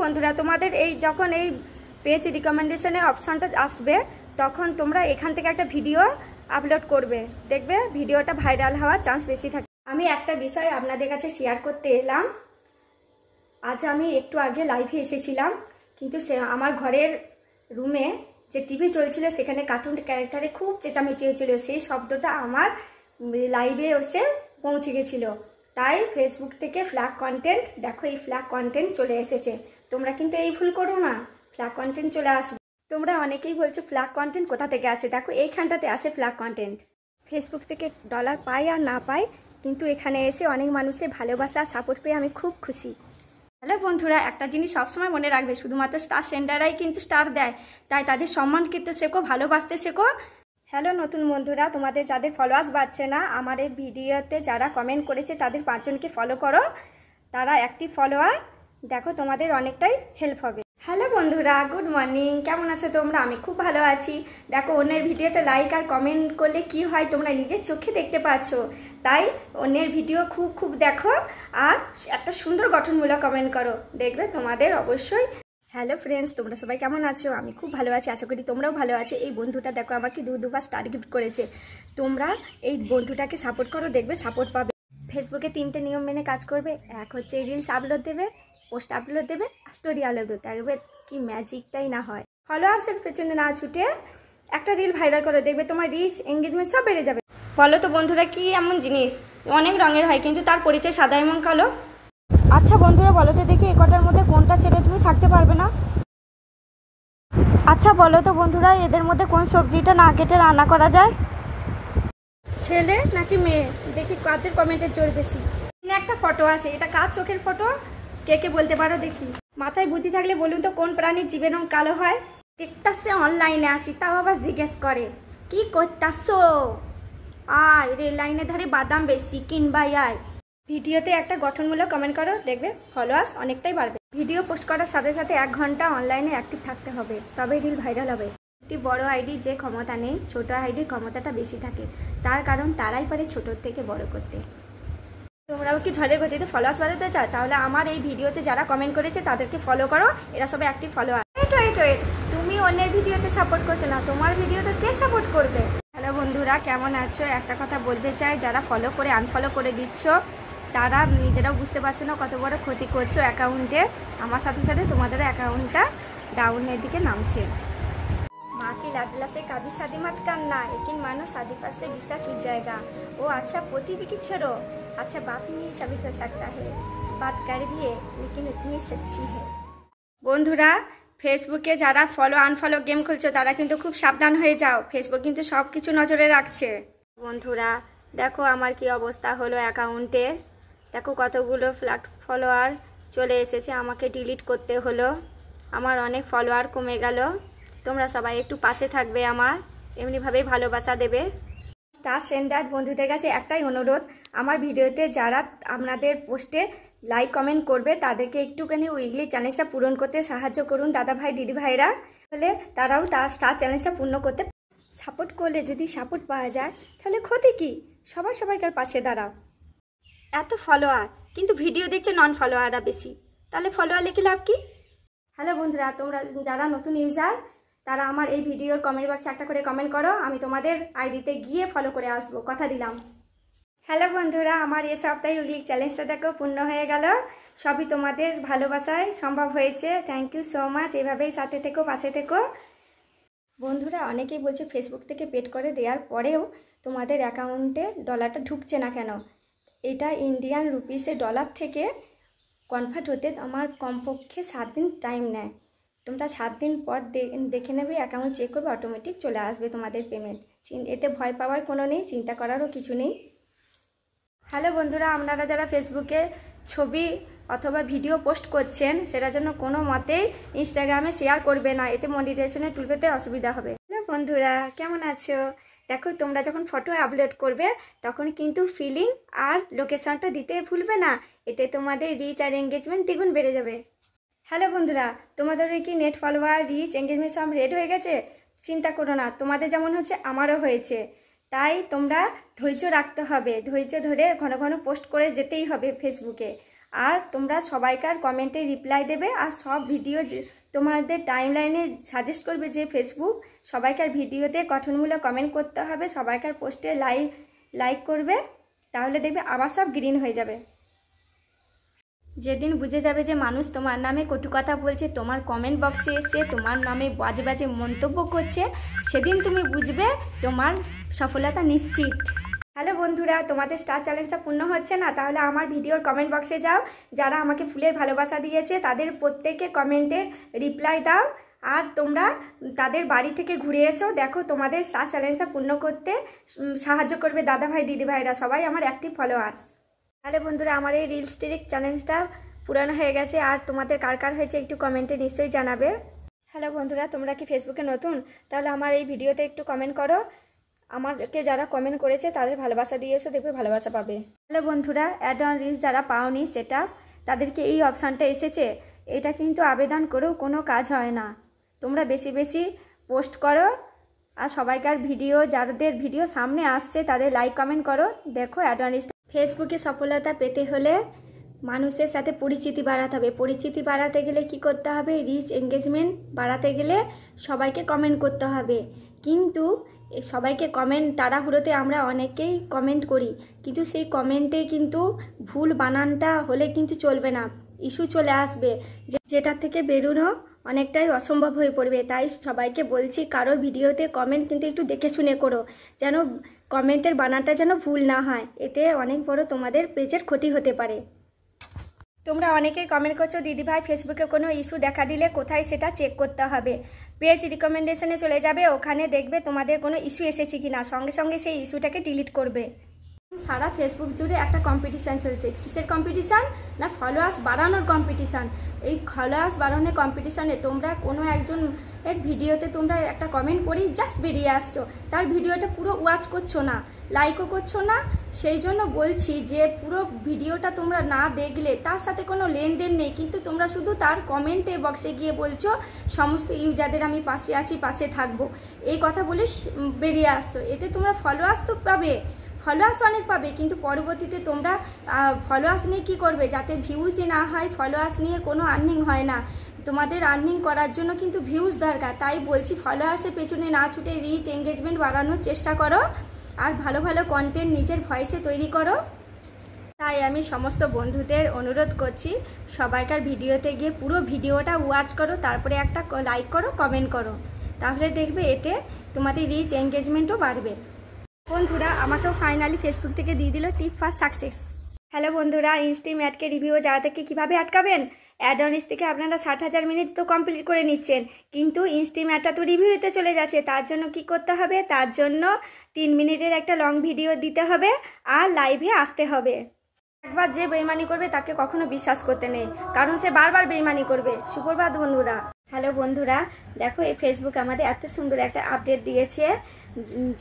বন্ধুরা, তোমাদের এই যখন এই পেজ রিকমেন্ডেশনের অপশানটা আসবে তখন তোমরা এখান থেকে একটা ভিডিও আপলোড করবে, দেখবে ভিডিওটা ভাইরাল হওয়ার চান্স বেশি থাকে। আমি একটা বিষয় আপনাদের কাছে শেয়ার করতে এলাম। আজ আমি একটু আগে লাইভে এসেছিলাম, কিন্তু আমার ঘরের রুমে যে টিভি চলছিল সেখানে কার্টুন ক্যারেক্টারে খুব চেঁচামেচি হয়েছিল, সেই শব্দটা আমার লাইভে এসে পৌঁছে গেছিলো। তাই ফেসবুক থেকে ফ্ল্যাগ কন্টেন্ট, দেখো এই ফ্ল্যাগ কন্টেন্ট চলে এসেছে। তোমরা কিন্তু এই ভুল করো না, ফ্ল্যাগ কন্টেন্ট চলে আসবে। তোমরা অনেকেই বলছো ফ্ল্যাগ কন্টেন্ট কোথা থেকে আসে, দেখো এইখানটাতে আসে ফ্ল্যাগ কন্টেন্ট। ফেসবুক থেকে ডলার পাই আর না পাই, কিন্তু এখানে এসে অনেক মানুষের ভালোবাসা সাপোর্ট পেয়ে আমি খুব খুশি। হ্যালো বন্ধুরা, একটা জিনিস সবসময় মনে রাখবে, শুধুমাত্র স্টার সেন্ডাররাই কিন্তু স্টার দেয়, তাই তাদের সম্মান করতে শেখো, ভালোবাসতে শেখো। হ্যালো নতুন বন্ধুরা, তোমাদের যাদের ফলোয়ার্স বাড়ছে না, আমার এই ভিডিওতে যারা কমেন্ট করেছে তাদের 5 জনকে ফলো করো, তারা অ্যাক্টিভ ফলোয়ার, দেখো তোমাদের অনেকটাই হেল্প হবে। হ্যালো বন্ধুরা, গুড মর্নিং, কেমন আছো তোমরা? আমি খুব ভালো আছি। দেখো অন্যের ভিডিওতে লাইক আর কমেন্ট করলে কি হয় তোমরা নিজের চোখে দেখতে পাচ্ছ, তাই অন্যের ভিডিও খুব দেখো আর একটা সুন্দর গঠনমূলক কমেন্ট করো, দেখবে তোমাদের অবশ্যই। হ্যালো ফ্রেন্ডস, তোমরা সবাই কেমন আছো? আমি খুব ভালো আছি, আশা করি তোমরাও ভালো আছো। এই বন্ধুটা দেখো আমাকে দুবার স্টার গিফট করেছে। তোমরা এই বন্ধুটাকে সাপোর্ট করো, দেখবে সাপোর্ট পাবে। ফেসবুকে 3টে নিয়ম মেনে কাজ করবে, এক হচ্ছে রিলস আপলোড দেবে, পোস্ট আপলোড দেবে, স্টোরি আপলোড দেবে, দেখবে কি ম্যাজিকটাই না হয়। ফলোয়ার্সের পেছনে না ছুটে একটা রিল ভাইরাল করো, দেখবে তোমার রিচ এঙ্গেজমেন্ট সব বেড়ে যাবে। বলো তো বন্ধুরা, কি এমন জিনিস অনেক রঙের হয় কিন্তু তার পরিচয় সাদা এবং কালো? আচ্ছা বন্ধুরা, বলো তো দেখি এ কটার মধ্যে কোনটা ছেড়ে তুমি থাকতে পারবে না? আচ্ছা বলো তো বন্ধুরা, এদের মধ্যে কোন সবজিটা না কেটে রান্না করা যায়? ছেলে নাকি মেয়ে, দেখি কাদের কমেন্টের জোর বেশি। একটা ফটো আছে, এটা কার চোখের ফটো? কে কে বলতে পারো দেখি? মাথায় বুদ্ধি থাকলে বলুন তো, কোন প্রাণীর জীবের রং কালো হয়? দেখতাছে অনলাইনে আসি, তাও আবার জিজ্ঞেস করে কি করতাছো? আয় রেল লাইনের ধারে বাদাম বেশি কিনবাই আয়। ভিডিওতে একটা গঠনমূলক কমেন্ট করো, দেখবে ফলোয়ার্স অনেকটাই বাড়বে। ভিডিও পোস্ট করার সাথে সাথে 1 ঘন্টা অনলাইনে অ্যাক্টিভ থাকতে হবে, তবে রিল ভাইরাল হবে। একটি বড় আইডির যে ক্ষমতা নেই, ছোট আইডির ক্ষমতাটা বেশি থাকে, তার কারণ তারাই পারে ছোটোর থেকে বড় করতে। তোমরাও কি ঝড়ের গতিতে ফলোয়ার্স বাড়াতে চাও? তাহলে আমার এই ভিডিওতে যারা কমেন্ট করেছে তাদেরকে ফলো করো, এরা সবাই অ্যাক্টিভ ফলোয়ার। ওয়েট, তুমি অন্যের ভিডিওতে সাপোর্ট করছো না, তোমার ভিডিওতে কে সাপোর্ট করবে? হ্যালো বন্ধুরা, কেমন আছো? একটা কথা বলতে চাই, যারা ফলো করে আনফলো করে দিচ্ছ তারা নিজেরাও বুঝতে পারছো না কত বড় ক্ষতি করছো অ্যাকাউন্টে। আমার সাথে সাথে তোমাদের অ্যাকাউন্টটা ডাউনের দিকে নামছে। माँ की लाडला से कभी शादी मत करना, लेकिन मानो शादी पर से विश्वास उठ जाएगा। वो अच्छा पोती भी की छोड़ो, अच्छा बाप ही नहीं सभी कर सकता है, बात कर भी है लेकिन इतनी सच्ची है। বন্ধুরা, ফেসবুকে যারা ফলো আনফলো গেম খেলছো তারা কিন্তু খুব সাবধান হয়ে যাও, ফেসবুক কিন্তু সব কিছু নজরে রাখছে। বন্ধুরা দেখো আমার কি অবস্থা হলো অ্যাকাউন্টের, দেখো কতগুলো ফলোয়ার চলে এসেছে, আমাকে ডিলিট করতে হলো, আমার অনেক ফলোয়ার কমে গেল। তোমরা সবাই একটু পাশে থাকবে, আমার এমনিভাবেই ভালোবাসা দেবে। স্টার সেন্ডার বন্ধুদের কাছে একটাই অনুরোধ, আমার ভিডিওতে যারা আপনাদের পোস্টে লাইক কমেন্ট করবে তাদেরকে একটুখানি উইকলি চ্যালেঞ্জটা পূরণ করতে সাহায্য করুন দাদা ভাই দিদি ভাইরা, তাহলে তারাও তার স্টার চ্যালেঞ্জটা পূর্ণ করতে। সাপোর্ট করলে যদি সাপোর্ট পাওয়া যায় তাহলে ক্ষতি কি? সবাইকার পাশে দাঁড়াও। এত ফলোয়ার কিন্তু ভিডিও দেখছে নন ফলোয়াররা বেশি, তাহলে ফলোয়ার লিখে লাভ কি? হ্যালো বন্ধুরা, তোমরা যারা নতুন ইউজার তারা আমার এই ভিডিওর কমেন্ট বক্সে একটা করে কমেন্ট করো, আমি তোমাদের আইডিতে গিয়ে ফলো করে আসবো, কথা দিলাম। হ্যালো বন্ধুরা, আমার এই সপ্তাহে উইকলি চ্যালেঞ্জটা দেখো পূর্ণ হয়ে গেল, সবই তোমাদের ভালোবাসায় সম্ভব হয়েছে। থ্যাংক ইউ সো মাচ, এভাবেই সাথে থেকো, পাশে থেকো। বন্ধুরা অনেকেই বলছে ফেসবুক থেকে পেড করে দেওয়ার পরেও তোমাদের অ্যাকাউন্টে ডলারটা ঢুকছে না কেন? এটা ইন্ডিয়ান রুপিসে ডলার থেকে কনভার্ট হতে আমার কমপক্ষে 7 দিন টাইম নেয়। তোমরা 7 দিন পর দেখে নেবে, অ্যাকাউন্ট চেক করবে, অটোমেটিক চলে আসবে তোমাদের পেমেন্ট। এতে ভয় পাওয়ার কোনো নেই, চিন্তা করারও কিছু নেই। হ্যালো বন্ধুরা, আপনারা যারা ফেসবুকে ছবি অথবা ভিডিও পোস্ট করছেন সেটার জন্য কোনো মতেই ইনস্টাগ্রামে শেয়ার করবে না, এতে মনিটাইজেশনের টুল পেতে অসুবিধা হবে। হ্যালো বন্ধুরা, কেমন আছো? দেখো তোমরা যখন ফটো আপলোড করবে তখন কিন্তু ফিলিং আর লোকেশনটা দিতে ভুলবে না, এতে তোমাদের রিচ আর এঙ্গেজমেন্ট দ্বিগুণ বেড়ে যাবে। হ্যালো বন্ধুরা, তোমাদের কি নেট ফলোয়ার রিচ এঙ্গেজমেন্ট সব রেড হয়ে গেছে? চিন্তা করো না, তোমাদের যেমন হচ্ছে আমারও হয়েছে, তাই তোমরা ধৈর্য রাখতে হবে, ধৈর্য ধরে ঘন ঘন পোস্ট করে যেতেই হবে ফেসবুকে। আর তোমরা সবাইকার কমেন্টে রিপ্লাই দেবে, আর সব ভিডিও তোমাদের টাইমলাইনে সাজেস্ট করবে যে ফেসবুক, সবাইকার ভিডিওতে গঠনমূলক কমেন্ট করতে হবে, সবাইকার পোস্টে লাইক করবে, তাহলে দেখবে আবার সব গ্রিন হয়ে যাবে। যেদিন বুঝে যাবে যে মানুষ তোমার নামে কটু কথা বলছে, তোমার কমেন্ট বক্সে এসে তোমার নামে বাজে বাজে মন্তব্য করছে, সেদিন তুমি বুঝবে তোমার সফলতা নিশ্চিত। হ্যালো বন্ধুরা, তোমাদের স্টার চ্যালেঞ্জটা পূর্ণ হচ্ছে না? তাহলে আমার ভিডিওর কমেন্ট বক্সে যাও, যারা আমাকে ফুলের ভালোবাসা দিয়েছে তাদের প্রত্যেককে কমেন্টের রিপ্লাই দাও, আর তোমরা তাদের বাড়ি থেকে ঘুরে এসো, দেখো তোমাদের স্টার চ্যালেঞ্জটা পূর্ণ করতে সাহায্য করবে দাদা ভাই দিদি ভাইরা, সবাই আমার অ্যাক্টিভ ফলোয়ার্স। তাহলে বন্ধুরা, আমার এই রিল স্ট্রিক চ্যালেঞ্জটা পুরানো হয়ে গেছে, আর তোমাদের কার কার হয়েছে একটু কমেন্টে নিশ্চয়ই জানাবে। হ্যালো বন্ধুরা, তোমরা কি ফেসবুকে নতুন? তাহলে আমার এই ভিডিওতে একটু কমেন্ট করো, আমাকে যারা কমেন্ট করেছে তাদের ভালোবাসা দিয়ে এসো, দেখবে ভালোবাসা পাবে। হ্যালো বন্ধুরা, অ্যাড অন রিলস যারা পাওনি সেটা তাদেরকে এই অপশানটা এসেছে, এটা কিন্তু আবেদন করেও কোনো কাজ হয় না। তোমরা বেশি বেশি পোস্ট করো, আর সবাইকার ভিডিও, যাদের ভিডিও সামনে আসছে তাদের লাইক কমেন্ট করো। দেখো অ্যাড অন রিলস। ফেসবুকে সফলতা পেতে হলে মানুষের সাথে পরিচিতি বাড়াতে হবে। পরিচিতি বাড়াতে গেলে কি করতে হবে? রিচ এঙ্গেজমেন্ট বাড়াতে গেলে সবাইকে কমেন্ট করতে হবে। কিন্তু সবাইকে কমেন্ট তাড়াহুড়োতে আমরা অনেকেই কমেন্ট করি, কিন্তু সেই কমেন্টে কিন্তু ভুল বানানটা হলে কিন্তু চলবে না, ইস্যু চলে আসবে, যেটা থেকে বেরোনো অনেকটাই অসম্ভব হয়ে পড়বে। তাই সবাইকে বলছি, কারোর ভিডিওতে কমেন্ট কিন্তু একটু দেখে শুনে করো, যেন কমেন্টের বানানটা যেন ভুল না হয়, এতে অনেক বড় তোমাদের পেজের ক্ষতি হতে পারে। তোমরা অনেকেই কমেন্ট করছো, দিদিভাই ফেসবুকে কোনো ইস্যু দেখা দিলে কোথায় সেটা চেক করতে হবে? পেজ রিকমেন্ডেশনে চলে যাবে, ওখানে দেখবে তোমাদের কোনো ইস্যু এসেছে কিনা, সঙ্গে সঙ্গে সেই ইস্যুটাকে ডিলিট করবে। সারা ফেসবুক জুড়ে একটা কম্পিটিশান চলছে। কিসের কম্পিটিশান? না ফলোয়ার্স বাড়ানোর কম্পিটিশান। এই ফলোয়ার্স বাড়ানোর কম্পিটিশানে তোমরা কোনো একজন এর ভিডিওতে তোমরা একটা কমেন্ট করেই জাস্ট বেরিয়ে আসছো, তার ভিডিওটা পুরো ওয়াচ করছো না, লাইকও করছো না। সেই জন্য বলছি যে পুরো ভিডিওটা তোমরা না দেখলে, তার সাথে কোনো লেনদেন নেই, কিন্তু তোমরা শুধু তার কমেন্টে বক্সে গিয়ে বলছো সমস্ত ইউজারদের আমি পাশে আছি, পাশে থাকবো, এই কথা বলে বেরিয়ে আসছো। এতে তোমরা ফলোয়ার্স তো পাবে, ফলোয়ার্স অনেক পাবে, কিন্তু পরবর্তীতে তোমরা ফলোয়ার্স নিয়ে কী করবে? যাতে ভিউজই না হয়, ফলোয়ার্স নিয়ে কোনো আর্নিং হয় না। তোমাদের আর্নিং করার জন্য কিন্তু ভিউজ দরকার। তাই বলছি, ফলোয়ার্সের পেছনে না ছুটে রিচ এঙ্গেজমেন্ট বাড়ানোর চেষ্টা করো, আর ভালো ভালো কন্টেন্ট নিজের ভয়েসে তৈরি করো। তাই আমি সমস্ত বন্ধুদের অনুরোধ করছি, সবাইকার ভিডিওতে গিয়ে পুরো ভিডিওটা ওয়াচ করো, তারপরে একটা লাইক করো, কমেন্ট করো, তাহলে দেখবে এতে তোমাদের রিচ এঙ্গেজমেন্টও বাড়বে। বন্ধুরা, আমাকেও ফাইনালি ফেসবুক থেকে দিয়ে দিল টিপ ফর সাকসেস। হ্যালো বন্ধুরা, ইনস্টিম অ্যাডকে রিভিউ যাওয়া থেকে কীভাবে আটকাবেন? অ্যাড অন রিচ থেকে আপনারা 60,000 মিনিট তো কমপ্লিট করে নিচ্ছেন, কিন্তু ইনস্টিম অ্যাডটা তো রিভিউতে চলে যাচ্ছে। তার জন্য কি করতে হবে? তার জন্য 3 মিনিটের একটা লং ভিডিও দিতে হবে, আর লাইভে আসতে হবে। একবার যে বেইমানি করবে তাকে কখনো বিশ্বাস করতে নেই, কারণ সে বারবার বেইমানি করবে। সুপ্রভাত বন্ধুরা। হ্যালো বন্ধুরা, দেখো এই ফেসবুক আমাদের এত সুন্দর একটা আপডেট দিয়েছে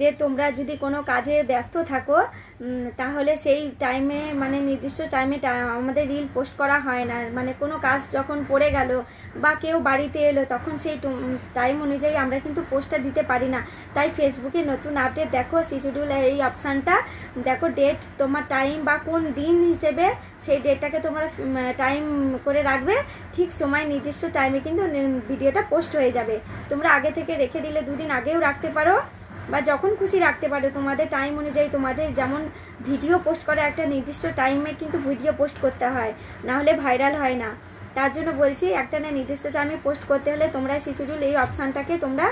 যে তোমরা যদি কোনো কাজে ব্যস্ত থাকো, তাহলে সেই টাইমে, মানে নির্দিষ্ট টাইমে আমাদের রিল পোস্ট করা হয় না। মানে কোনো কাজ যখন পড়ে গেল বা কেউ বাড়িতে এলো, তখন সেই টাইম অনুযায়ী আমরা কিন্তু পোস্টটা দিতে পারি না। তাই ফেসবুকে নতুন আপডেট দেখো, শিডিউল এই অপশানটা দেখো, ডেট তোমার টাইম বা কোন দিন হিসেবে সেই ডেটটাকে তোমরা টাইম করে রাখবে, ঠিক সময় নির্দিষ্ট টাইমে কিন্তু ভিডিওটা পোস্ট হয়ে যাবে। তোমরা আগে থেকে রেখে দিলে 2 দিন আগেও রাখতে পারো, বা যখন খুশি রাখতে পারো। তোমাদের টাইম অনুযায়ী, তোমাদের যেমন ভিডিও পোস্ট করে একটা নির্দিষ্ট টাইমে কিন্তু ভিডিও পোস্ট করতে হয়, না হলে ভাইরাল হয় না। তার জন্য বলছি, একটা না নির্দিষ্ট টাইমে পোস্ট করতে হলে তোমরা শিডিউল এই অপশানটাকে তোমরা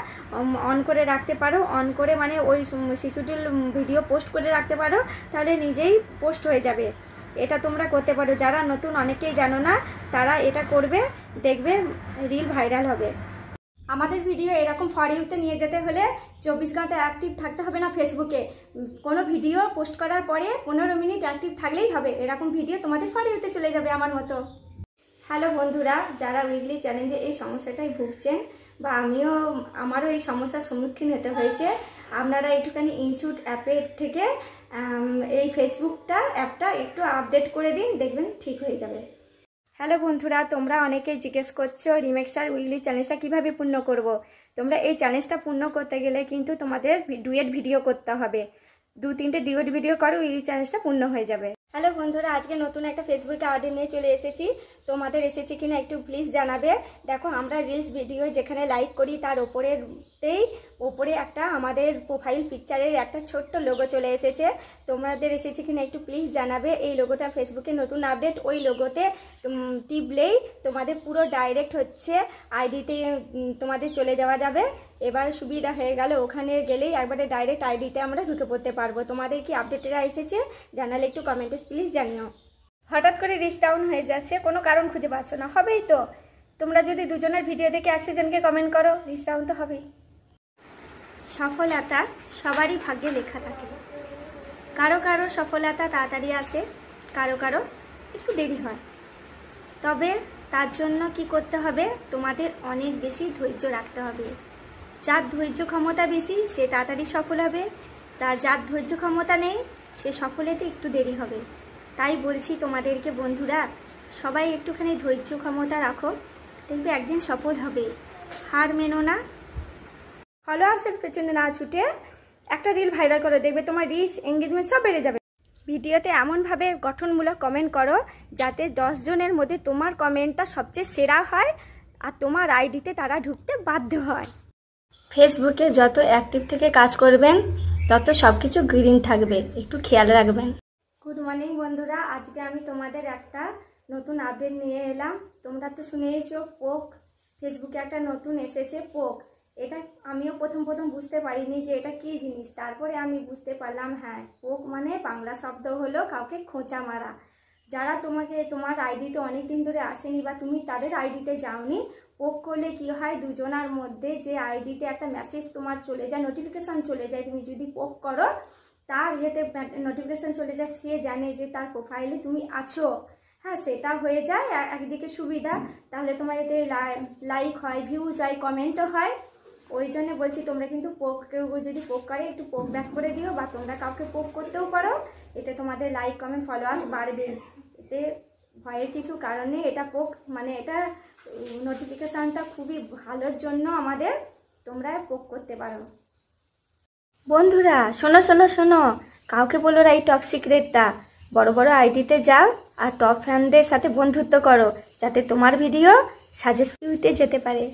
অন করে রাখতে পারো। অন করে মানে ওই শিডিউল ভিডিও পোস্ট করে রাখতে পারো, তাহলে নিজেই পোস্ট হয়ে যাবে। এটা তোমরা করতে পারো। যারা নতুন, অনেকেই জানো না, তারা এটা করবে, দেখবে রিল ভাইরাল হবে। আমাদের ভিডিও এরকম ফর ইউতে নিয়ে যেতে হলে 24 ঘন্টা অ্যাক্টিভ থাকতে হবে না ফেসবুকে। কোনো ভিডিও পোস্ট করার পরে 15 মিনিট অ্যাক্টিভ থাকলেই হবে, এরকম ভিডিও তোমাদের ফর ইউতে চলে যাবে আমার মতো। হ্যালো বন্ধুরা, যারা উইকলি চ্যালেঞ্জে এই সমস্যাটাই ভুগছেন, বা আমারও এই সমস্যার সম্মুখীন হতে হয়েছে, আপনারা একটুখানি ইনস্যুট অ্যাপের থেকে এই ফেসবুকটা অ্যাপটা একটু আপডেট করে দিন, দেখবেন ঠিক হয়ে যাবে। হ্যালো বন্ধুরা, তোমরা অনেকেই জিজ্ঞেস করছো রিমেক্সার উইকলি চ্যালেঞ্জটা কীভাবে পূর্ণ করব। তোমরা এই চ্যালেঞ্জটা পূর্ণ করতে গেলে কিন্তু তোমাদের ডুয়েট ভিডিও করতে হবে। 2-3টে ডুয়েট ভিডিও করো, উইকলি চ্যালেঞ্জটা পূর্ণ হয়ে যাবে। হ্যালো বন্ধুরা, আজকে নতুন একটা ফেসবুকে আইডি নিয়ে চলে এসেছি। তোমাদের এসেছে কিনা একটু প্লিজ জানাবে। দেখো, আমরা রিলস ভিডিও যেখানে লাইক করি তার ওপরে একটা আমাদের প্রোফাইল পিকচারের একটা ছোট্ট লোগো চলে এসেছে। তোমাদের এসেছে কিনা একটু প্লিজ জানাবে। এই লোগোটা ফেসবুকে নতুন আপডেট। ওই লোগোতে টিপলেই তোমাদের পুরো ডাইরেক্ট হচ্ছে আইডিতে তোমাদের চলে যাওয়া যাবে। এবার সুবিধা হয়ে গেল, ওখানে গেলেই একবারে ডাইরেক্ট আইডিতে আমরা ঢুকে পড়তে পারবো। তোমাদের কি আপডেটটা এসেছে জানালে একটু কমেন্টে প্লিজ জানিও। হঠাৎ করে রিচ ডাউন হয়ে যাচ্ছে, কোনো কারণ খুঁজে পাচ্ছ না, হবেই তো। তোমরা যদি দুজনের ভিডিও দেখে 100 জনকে কমেন্ট করো, রিচ ডাউন তো হবেই। সফলতা সবারই ভাগ্যে লেখা থাকে। কারো কারো সফলতা তাড়াতাড়ি আসে, কারো কারো একটু দেরি হয়। তবে তার জন্য কি করতে হবে, তোমাদের অনেক বেশি ধৈর্য রাখতে হবে। যার ধৈর্য ক্ষমতা বেশি সে তাড়াতাড়ি সফল হবে, যার ধৈর্য ক্ষমতা নেই সে সফল হতে একটু দেরি হবে। তাই বলছি তোমাদেরকে বন্ধুরা, সবাই একটুখানি ধৈর্য ক্ষমতা রাখো, দেখবে একদিন সফল হবে। হার মেনো না। ফলোয়ার্সের পেছনে না ছুটে একটা রিল ভাইরাল করো, দেখবে তোমার রিচ এঙ্গেজমেন্ট সব বেড়ে যাবে। ভিডিওতে এমনভাবে গঠনমূলক কমেন্ট করো যাতে 10 জনের মধ্যে তোমার কমেন্টটা সবচেয়ে সেরা হয় আর তোমার আইডিতে তারা ঢুকতে বাধ্য হয়। ফেসবুকে যত অ্যাক্টিভ থেকে কাজ করবেন তত সব কিছু গ্রিন থাকবে, একটু খেয়াল রাখবেন। গুড মর্নিং বন্ধুরা, আজকে আমি তোমাদের একটা নতুন আপডেট নিয়ে এলাম। তোমরা তো শুনেইছো পোক, ফেসবুকে একটা নতুন এসেছে পোক। এটা আমিও প্রথম বুঝতে পারিনি যে এটা কী জিনিস। তারপরে আমি বুঝতে পারলাম, হ্যাঁ, পোক মানে বাংলা শব্দ হলো কাউকে খোঁচা মারা। যারা তোমার আইডিতে অনেক দিন ধরে আসেনি বা তুমি তাদের আইডিতে যাওনি, পোক করলে কি হয়, দুজনার মধ্যে যে আইডিতে একটা মেসেজ তোমার চলে যায়, নোটিফিকেশান চলে যায়। তুমি যদি পোক করো তার ইয়েতে নোটিফিকেশান চলে যায়, সে জানে যে তার প্রোফাইলে তুমি আছো। হ্যাঁ, সেটা হয়ে যায় একদিকে সুবিধা, তাহলে তোমার এতে লাইক হয়, ভিউজ হয়, কমেন্টও হয়। ওই জন্য বলছি তোমরা কিন্তু কেউ যদি পোক করে একটু পোক ব্যাক করে দিও, বা তোমরা কাউকে পোক করতেও পারো। এতে তোমাদের লাইক কমেন্ট ফলোয়ার্স বাড়বে। এতে ভয়ের কিছু কারণে এটা পোক মানে এটা নোটিফিকেশানটা খুবই ভালোর জন্য আমাদের, তোমরা পোক করতে পারো। বন্ধুরা শোনো শোনো শোনো, কাউকে বলো না এই টপ সিক্রেটটা। বড় বড় আইডিতে যাও আর টপ ফ্যানদের সাথে বন্ধুত্ব করো, যাতে তোমার ভিডিও সাজেস্ট করতে যেতে পারে।